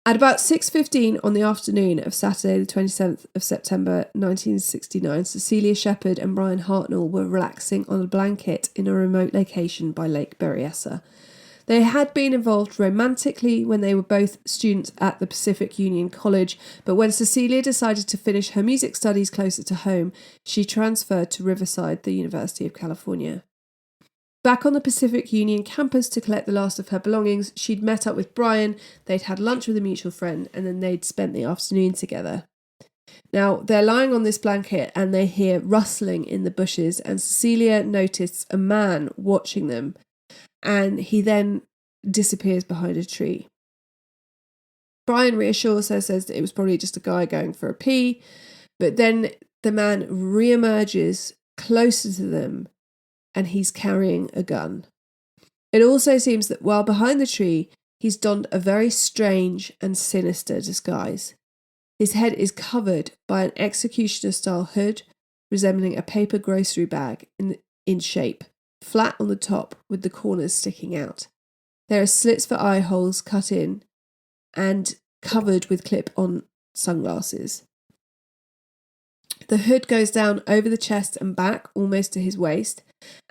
At about 6:15 on the afternoon of Saturday the 27th of September 1969, Cecilia Shepherd and Brian Hartnell were relaxing on a blanket in a remote location by Lake Berryessa. They had been involved romantically when they were both students at the Pacific Union College, but when Cecilia decided to finish her music studies closer to home, she transferred to Riverside, the University of California. Back on the Pacific Union campus to collect the last of her belongings, she'd met up with Brian, they'd had lunch with a mutual friend, and then they'd spent the afternoon together. Now, they're lying on this blanket and they hear rustling in the bushes, and Cecilia noticed a man watching them, and he then disappears behind a tree. Brian reassures her, says that it was probably just a guy going for a pee, but then the man reemerges closer to them and he's carrying a gun. It also seems that while behind the tree, he's donned a very strange and sinister disguise. His head is covered by an executioner-style hood resembling a paper grocery bag in shape. flat on the top with the corners sticking out. There are slits for eye holes cut in and covered with clip-on sunglasses. The hood goes down over the chest and back, almost to his waist,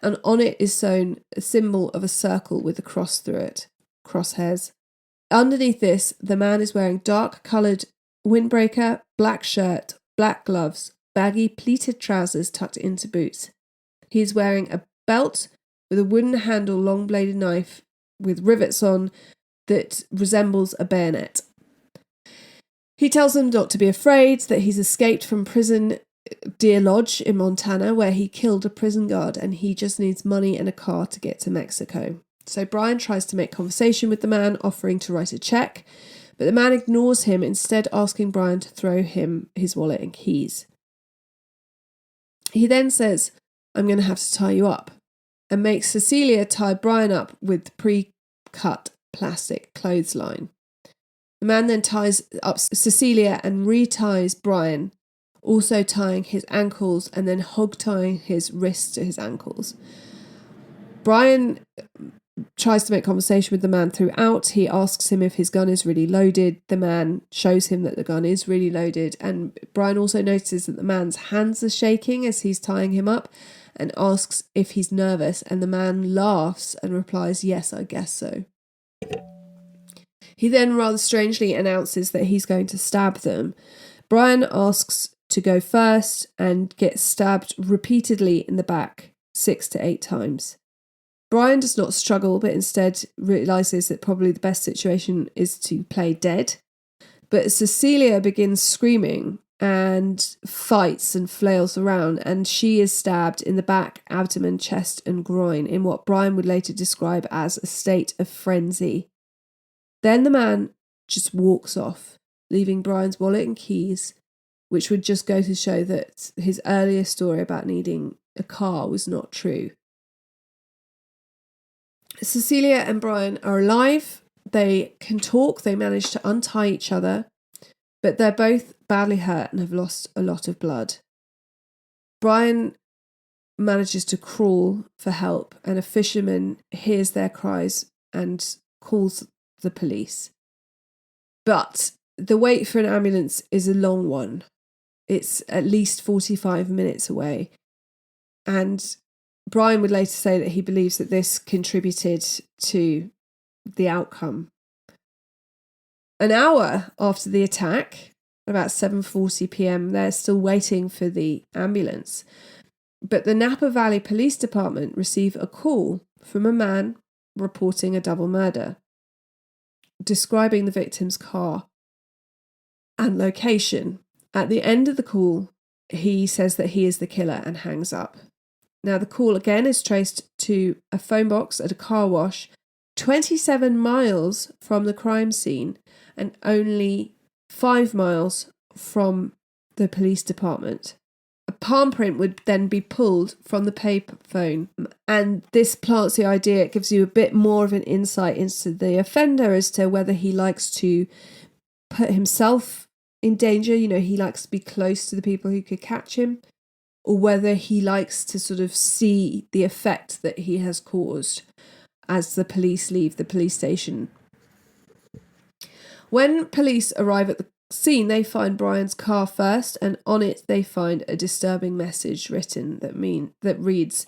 and on it is sewn a symbol of a circle with a cross through it, crosshairs. Underneath this, the man is wearing dark-coloured windbreaker, black shirt, black gloves, baggy pleated trousers tucked into boots. He is wearing a belt with a wooden handle long-bladed knife with rivets on that resembles a bayonet. He tells them not to be afraid, that he's escaped from prison Deer Lodge in Montana, where he killed a prison guard, and he just needs money and a car to get to Mexico. So Brian tries to make conversation with the man, offering to write a check, but the man ignores him, instead asking Brian to throw him his wallet and keys. He then says, "I'm going to have to tie you up," and makes Cecilia tie Brian up with pre-cut plastic clothesline. The man then ties up Cecilia and reties Brian, also tying his ankles and then hog-tying his wrists to his ankles. Brian tries to make conversation with the man throughout. He asks him if his gun is really loaded. The man shows him that the gun is really loaded, and Brian also notices that the man's hands are shaking as he's tying him up and asks if he's nervous, and the man laughs and replies, "Yes, I guess so." He then rather strangely announces that he's going to stab them. Brian asks to go first and gets stabbed repeatedly in the back 6 to 8 times. Brian does not struggle, but instead realises that probably the best situation is to play dead. But Cecilia begins screaming and fights and flails around, and she is stabbed in the back, abdomen, chest and groin in what Brian would later describe as a state of frenzy. Then the man just walks off, leaving Brian's wallet and keys, which would just go to show that his earlier story about needing a car was not true. Cecilia and Brian are alive. They can talk. They manage to untie each other, but they're both badly hurt and have lost a lot of blood. Brian manages to crawl for help, and a fisherman hears their cries and calls the police. But the wait for an ambulance is a long one. It's at least 45 minutes away. And Brian would later say that he believes that this contributed to the outcome. An hour after the attack, about 7:40 p.m, they're still waiting for the ambulance. But the Napa Valley Police Department receive a call from a man reporting a double murder, describing the victim's car and location. At the end of the call, he says that he is the killer and hangs up. Now, the call again is traced to a phone box at a car wash 27 miles from the crime scene and only 5 miles from the police department. A palm print would then be pulled from the payphone, and this plants the idea. It gives you a bit more of an insight into the offender as to whether he likes to put himself in danger. You know, he likes to be close to the people who could catch him, or whether he likes to sort of see the effect that he has caused as the police leave the police station. When police arrive at the scene, they find Brian's car first, and on it they find a disturbing message written that reads,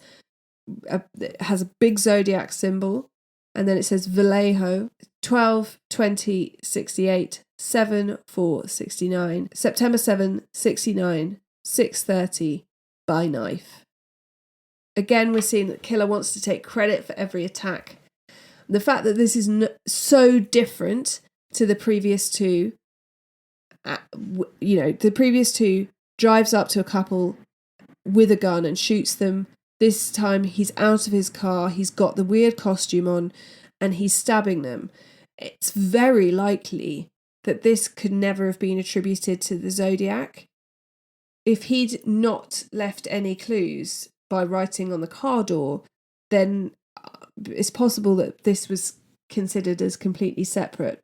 it has a big Zodiac symbol, and then it says Vallejo, 12/20/68, 7/4/69, September 7, 69, 6:30, by knife. Again, we're seeing that the killer wants to take credit for every attack. The fact that this is so different to the previous two, the previous two drives up to a couple with a gun and shoots them. This time he's out of his car, he's got the weird costume on, and he's stabbing them. It's very likely that this could never have been attributed to the Zodiac. If he'd not left any clues by writing on the car door, then it's possible that this was considered as completely separate.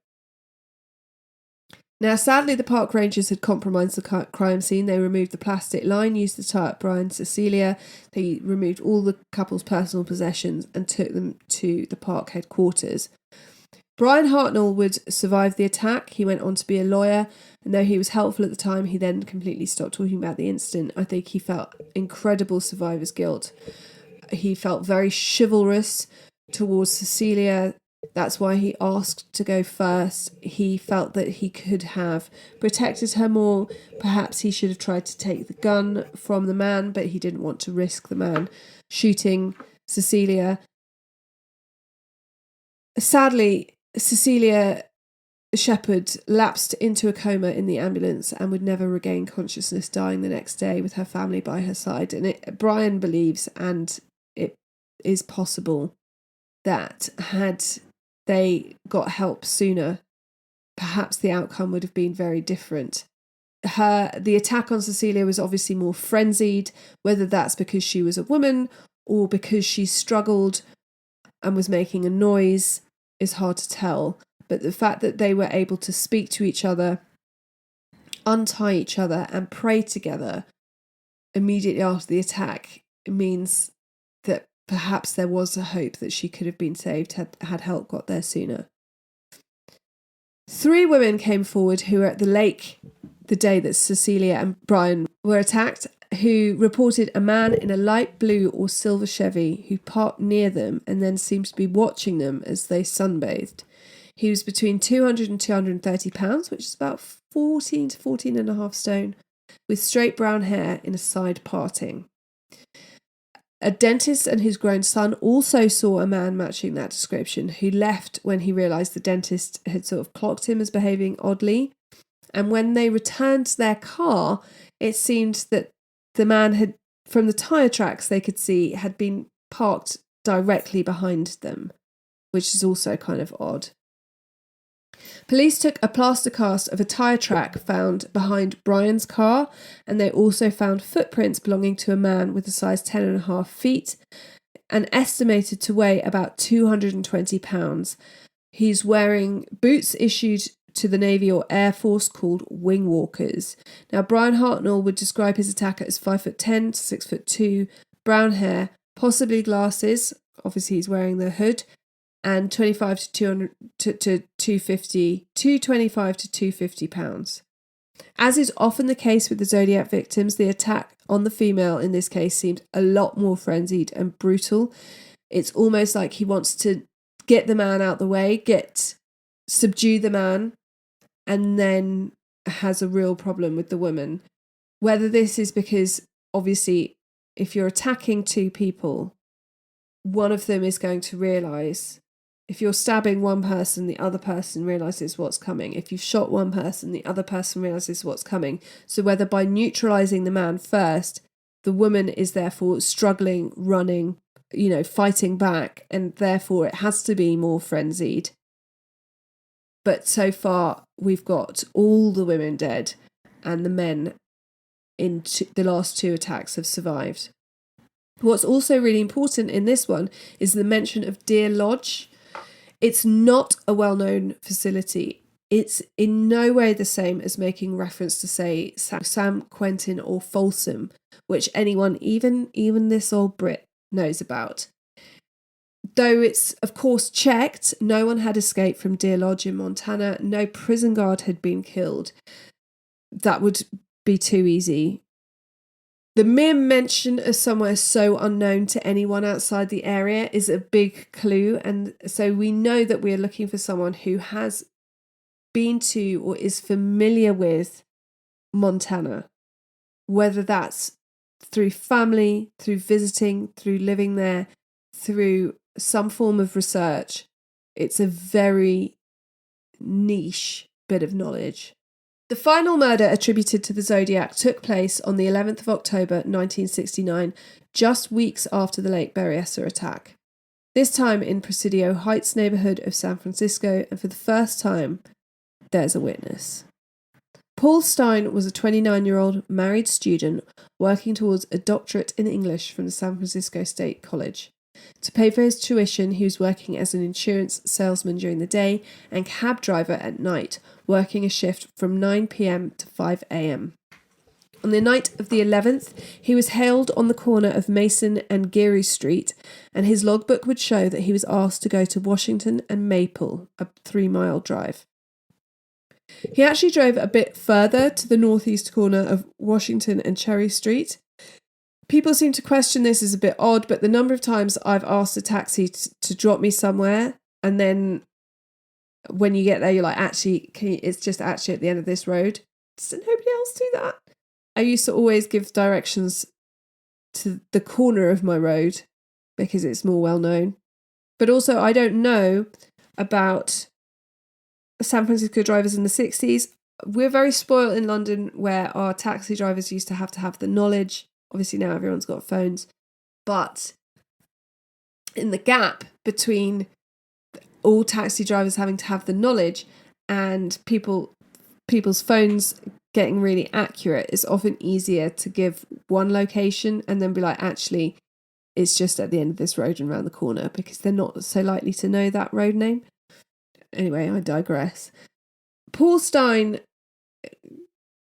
Now, sadly, the park rangers had compromised the crime scene. They removed the plastic line used to tie up Brian and Cecilia. They removed all the couple's personal possessions and took them to the park headquarters. Brian Hartnell would survive the attack. He went on to be a lawyer, and though he was helpful at the time, he then completely stopped talking about the incident. I think he felt incredible survivor's guilt. He felt very chivalrous towards Cecilia. That's why he asked to go first. He felt that he could have protected her more. Perhaps he should have tried to take the gun from the man, but he didn't want to risk the man shooting Cecilia. Sadly, Cecilia Shepherd lapsed into a coma in the ambulance and would never regain consciousness, dying the next day with her family by her side. And Brian believes, and it is possible, that had they got help sooner, perhaps the outcome would have been very different. The attack on Cecilia was obviously more frenzied, whether that's because she was a woman or because she struggled and was making a noise is hard to tell. But the fact that they were able to speak to each other, untie each other, and pray together immediately after the attack means that perhaps there was a hope that she could have been saved had help got there sooner. 3 women came forward who were at the lake the day that Cecilia and Brian were attacked, who reported a man in a light blue or silver Chevy who parked near them and then seemed to be watching them as they sunbathed. He was between 200 and 230 pounds, which is about 14 to 14 and a half stone, with straight brown hair in a side parting. A dentist and his grown son also saw a man matching that description, who left when he realised the dentist had sort of clocked him as behaving oddly. And when they returned to their car, it seemed that the man had, from the tyre tracks they could see, had been parked directly behind them, which is also kind of odd. Police took a plaster cast of a tyre track found behind Brian's car, and they also found footprints belonging to a man with a size 10.5 feet and estimated to weigh about 220 pounds. He's wearing boots issued to the Navy or Air Force called wing walkers. Now, Brian Hartnell would describe his attacker as 5'10" to 6'2", brown hair, possibly glasses, obviously he's wearing the hood, and 25 to 250 pounds. As is often the case with the Zodiac victims, the attack on the female in this case seemed a lot more frenzied and brutal. It's almost like he wants to get the man out the way, subdue the man, and then has a real problem with the woman. Whether this is because, obviously, if you're attacking 2 people, one of them is going to realise. If you're stabbing one person, the other person realises what's coming. If you've shot one person, the other person realises what's coming. So whether by neutralising the man first, the woman is therefore struggling, running, fighting back, and therefore it has to be more frenzied. But so far, we've got all the women dead, and the men in the last 2 attacks have survived. What's also really important in this one is the mention of Deer Lodge. It's not a well-known facility. It's in no way the same as making reference to, say, San Quentin or Folsom, which anyone, even this old Brit, knows about. Though it's, of course, checked, no one had escaped from Deer Lodge in Montana. No prison guard had been killed. That would be too easy. The mere mention of somewhere so unknown to anyone outside the area is a big clue, and so we know that we're looking for someone who has been to or is familiar with Montana, whether that's through family, through visiting, through living there, through some form of research. It's a very niche bit of knowledge. The final murder attributed to the Zodiac took place on the 11th of October 1969, just weeks after the Lake Berryessa attack. This time in Presidio Heights neighborhood of San Francisco, and for the first time, there's a witness. Paul Stein was a 29-year-old married student working towards a doctorate in English from the San Francisco State College. To pay for his tuition, he was working as an insurance salesman during the day and cab driver at night, working a shift from 9 p.m. to 5 a.m. On the night of the 11th, he was hailed on the corner of Mason and Geary Street, and his logbook would show that he was asked to go to Washington and Maple, a 3-mile drive. He actually drove a bit further to the northeast corner of Washington and Cherry Street. People seem to question this as a bit odd, but the number of times I've asked a taxi to drop me somewhere, and then when you get there, you're like, actually, it's just actually at the end of this road. Does nobody else do that? I used to always give directions to the corner of my road because it's more well known. But also, I don't know about San Francisco drivers in the 60s. We're very spoiled in London where our taxi drivers used to have the knowledge. Obviously now everyone's got phones. But in the gap between all taxi drivers having to have the knowledge and people's phones getting really accurate, it's often easier to give one location and then be like, actually, it's just at the end of this road and around the corner, because they're not so likely to know that road name. Anyway, I digress. Paul Stein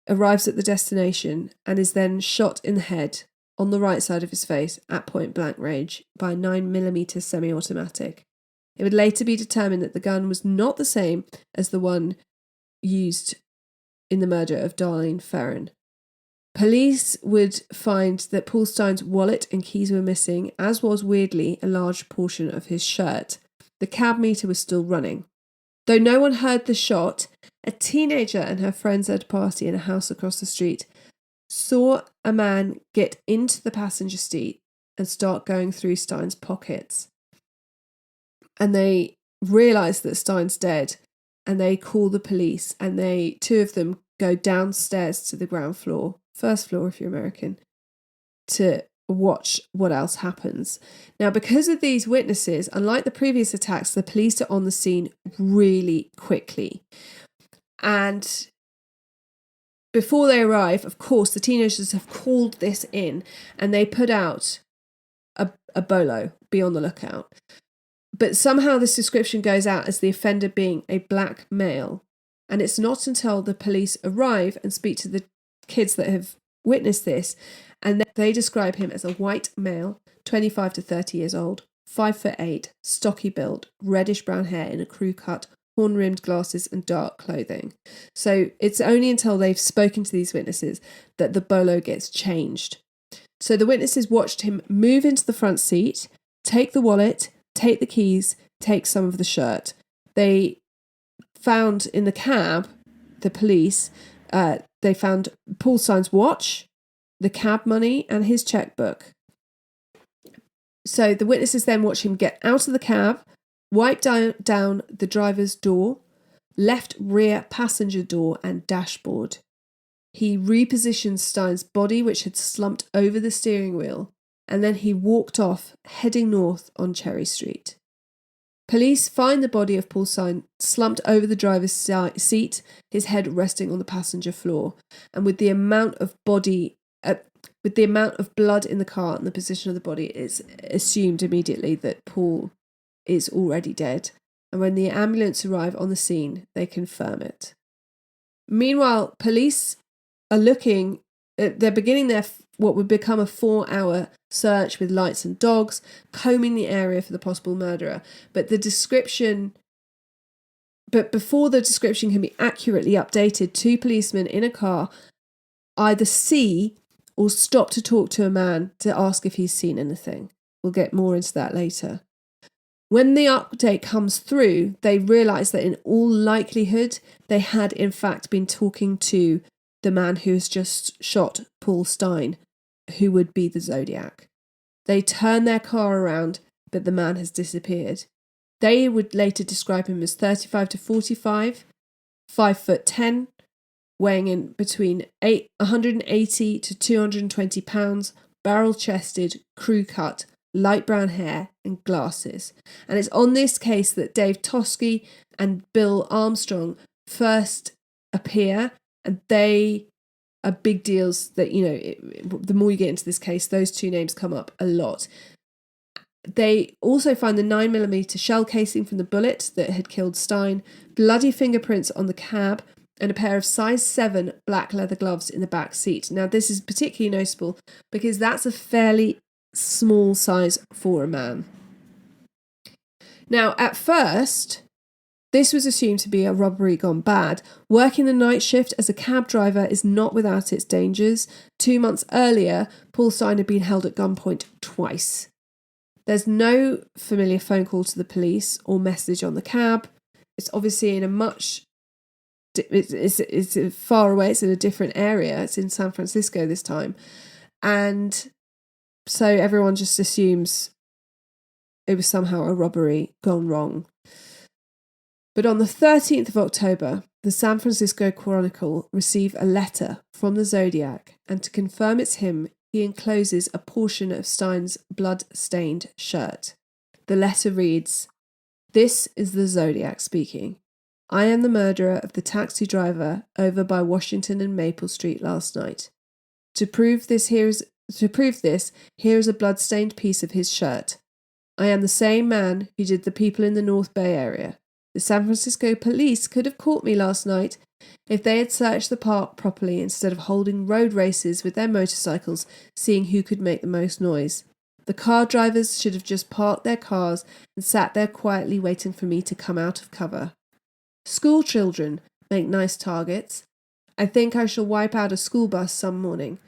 arrives at the destination and is then shot in the head on the right side of his face at point blank range by a 9mm semi-automatic. It would later be determined that the gun was not the same as the one used in the murder of Darlene Ferrin. Police would find that Paul Stein's wallet and keys were missing, as was, weirdly, a large portion of his shirt. The cab meter was still running. Though no one heard the shot, a teenager and her friends at a party in a house across the street saw a man get into the passenger seat and start going through Stein's pockets. And they realised that Stein's dead, and they call the police, and two of them go downstairs to the ground floor, first floor if you're American, to watch what else happens. Now, because of these witnesses, unlike the previous attacks, the police are on the scene really quickly. And before they arrive, of course, the teenagers have called this in, and they put out a bolo, be on the lookout. But somehow this description goes out as the offender being a black male. And it's not until the police arrive and speak to the kids that have witnessed this, and they describe him as a white male, 25 to 30 years old, 5'8", stocky build, reddish brown hair in a crew cut, horn-rimmed glasses and dark clothing. So it's only until they've spoken to these witnesses that the bolo gets changed. So the witnesses watched him move into the front seat, take the wallet, take the keys, take some of the shirt. They found in the cab, the police, they found Paul Stein's watch, the cab money, and his checkbook. So the witnesses then watch him get out of the cab, wipe down the driver's door, left rear passenger door and dashboard. He repositioned Stein's body, which had slumped over the steering wheel, and then he walked off, heading north on Cherry Street. Police find the body of Paul Stein slumped over the driver's seat, his head resting on the passenger floor, and with the amount of blood in the car and the position of the body, it's assumed immediately that Paul is already dead. And when the ambulance arrive on the scene, they confirm it. Meanwhile, police are they're beginning what would become a 4-hour search with lights and dogs, combing the area for the possible murderer. But before the description can be accurately updated, 2 policemen in a car either see or stop to talk to a man to ask if he's seen anything. We'll get more into that later. When the update comes through, they realise that in all likelihood, they had in fact been talking to the man who has just shot Paul Stein, who would be the Zodiac. They turn their car around, but the man has disappeared. They would later describe him as 35 to 45, 5'10", weighing in between 180 to 220 pounds, barrel-chested, crew-cut, light brown hair and glasses. And it's on this case that Dave Toschi and Bill Armstrong first appear, and they are big deals that, the more you get into this case, those 2 names come up a lot. They also find the 9mm shell casing from the bullet that had killed Stein, bloody fingerprints on the cab, and a pair of size 7 black leather gloves in the back seat. Now, this is particularly noticeable because that's a fairly small size for a man. Now, at first, this was assumed to be a robbery gone bad. Working the night shift as a cab driver is not without its dangers. 2 months earlier, Paul Stein had been held at gunpoint twice. There's no familiar phone call to the police or message on the cab. It's obviously in a much... It's far away. It's in a different area. It's in San Francisco this time. And so everyone just assumes it was somehow a robbery gone wrong. But on the 13th of October, the San Francisco Chronicle received a letter from the Zodiac, and to confirm it's him, he encloses a portion of Stein's blood-stained shirt. The letter reads, "This is the Zodiac speaking. I am the murderer of the taxi driver over by Washington and Maple Street last night. To prove this, here is a blood-stained piece of his shirt. I am the same man who did the people in the North Bay area. The San Francisco police could have caught me last night if they had searched the park properly instead of holding road races with their motorcycles, seeing who could make the most noise. The car drivers should have just parked their cars and sat there quietly waiting for me to come out of cover. School children make nice targets. I think I shall wipe out a school bus some morning.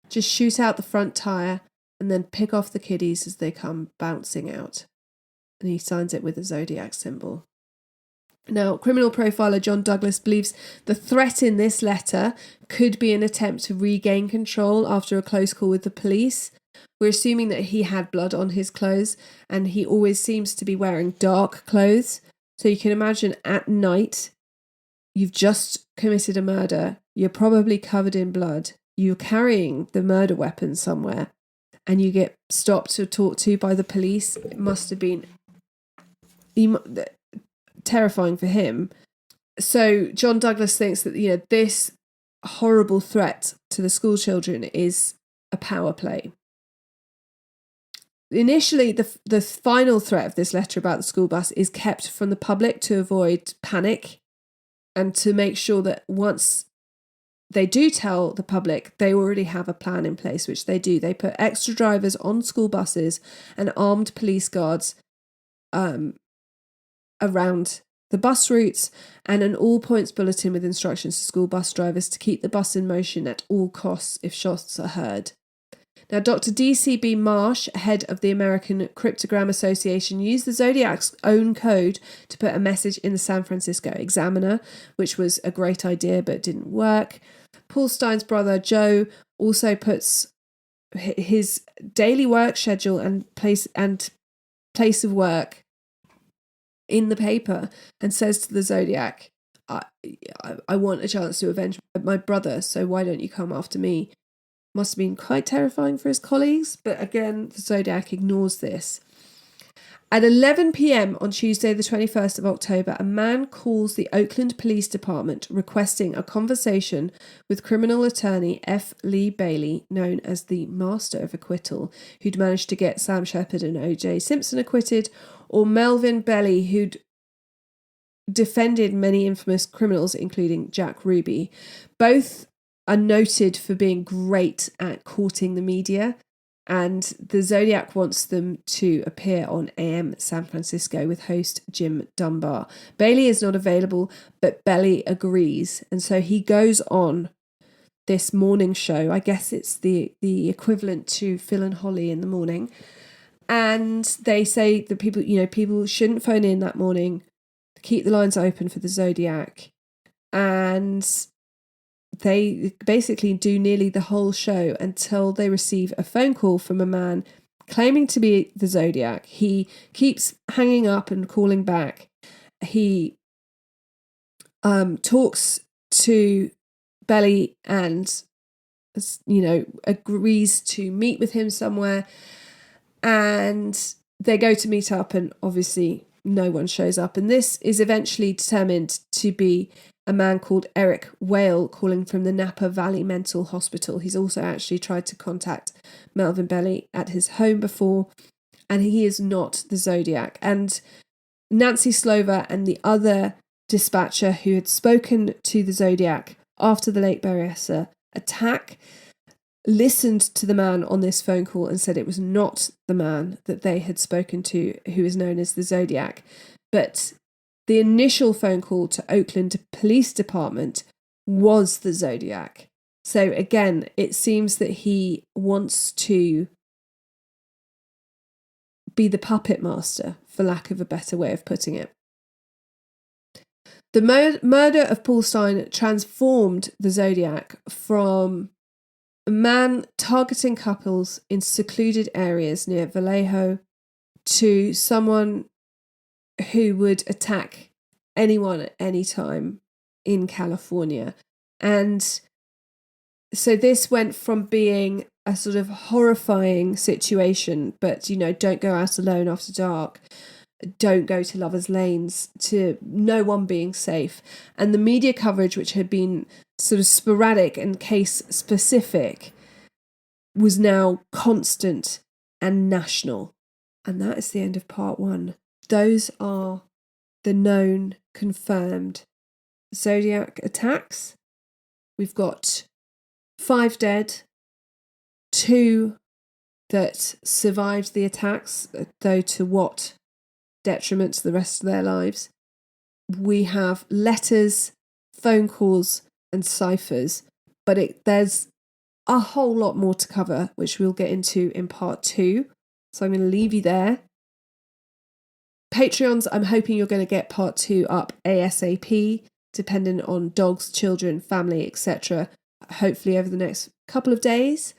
Just shoot out the front tyre and then pick off the kiddies as they come bouncing out." And he signs it with a Zodiac symbol. Now, criminal profiler John Douglas believes the threat in this letter could be an attempt to regain control after a close call with the police. We're assuming that he had blood on his clothes, and he always seems to be wearing dark clothes. So you can imagine at night, you've just committed a murder, you're probably covered in blood, you're carrying the murder weapon somewhere, and you get stopped or talked to by the police. It must have been terrifying for him. So John Douglas thinks that, this horrible threat to the school children is a power play. Initially, the final threat of this letter about the school bus is kept from the public to avoid panic and to make sure that once they do tell the public, they already have a plan in place, which they do. They put extra drivers on school buses and armed police guards around the bus routes, and an all points bulletin with instructions to school bus drivers to keep the bus in motion at all costs if shots are heard. Now, Dr. D.C.B. Marsh, head of the American Cryptogram Association, used the Zodiac's own code to put a message in the San Francisco Examiner, which was a great idea but didn't work. Paul Stein's brother, Joe, also puts his daily work schedule and place of work in the paper and says to the Zodiac, I want a chance to avenge my brother, so why don't you come after me? Must have been quite terrifying for his colleagues, but again, the Zodiac ignores this. At 11 p.m. on Tuesday, the 21st of October, a man calls the Oakland Police Department requesting a conversation with criminal attorney F. Lee Bailey, known as the Master of Acquittal, who'd managed to get Sam Shepard and O.J. Simpson acquitted, or Melvin Belly, who'd defended many infamous criminals, including Jack Ruby. Both are noted for being great at courting the media, and the Zodiac wants them to appear on AM San Francisco with host Jim Dunbar. Bailey is not available, but Belly agrees, and so he goes on this morning show. I guess it's the equivalent to Phil and Holly in the morning, and they say that people shouldn't phone in that morning, keep the lines open for the Zodiac, and they basically do nearly the whole show until they receive a phone call from a man claiming to be the Zodiac. He keeps hanging up and calling back. He talks to Belly and, agrees to meet with him somewhere. And they go to meet up, and obviously no one shows up. And this is eventually determined to be a man called Eric Whale calling from the Napa Valley Mental Hospital. He's also actually tried to contact Melvin Belly at his home before, and he is not the Zodiac. And Nancy Slover and the other dispatcher who had spoken to the Zodiac after the Lake Berryessa attack listened to the man on this phone call and said it was not the man that they had spoken to, who is known as the Zodiac. But the initial phone call to Oakland Police Department was the Zodiac. So again, it seems that he wants to be the puppet master, for lack of a better way of putting it. The murder of Paul Stein transformed the Zodiac from a man targeting couples in secluded areas near Vallejo to someone who would attack anyone at any time in California. And so this went from being a sort of horrifying situation, but, you know, don't go out alone after dark, don't go to lovers' lanes, to no one being safe. And the media coverage, which had been sort of sporadic and case specific, was now constant and national. And that is the end of part 1. Those are the known, confirmed Zodiac attacks. We've got 5 dead, 2 that survived the attacks, though to what detriment to the rest of their lives. We have letters, phone calls, and ciphers, but there's a whole lot more to cover, which we'll get into in part 2. So I'm going to leave you there. Patreons, I'm hoping you're going to get part 2 up ASAP, depending on dogs, children, family, etc. Hopefully over the next couple of days.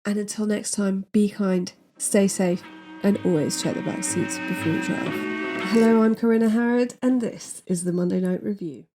And until next time, be kind, stay safe, and always check the back seats before you drive. Hello, I'm Corinna Harrod, and this is the Monday Night Review.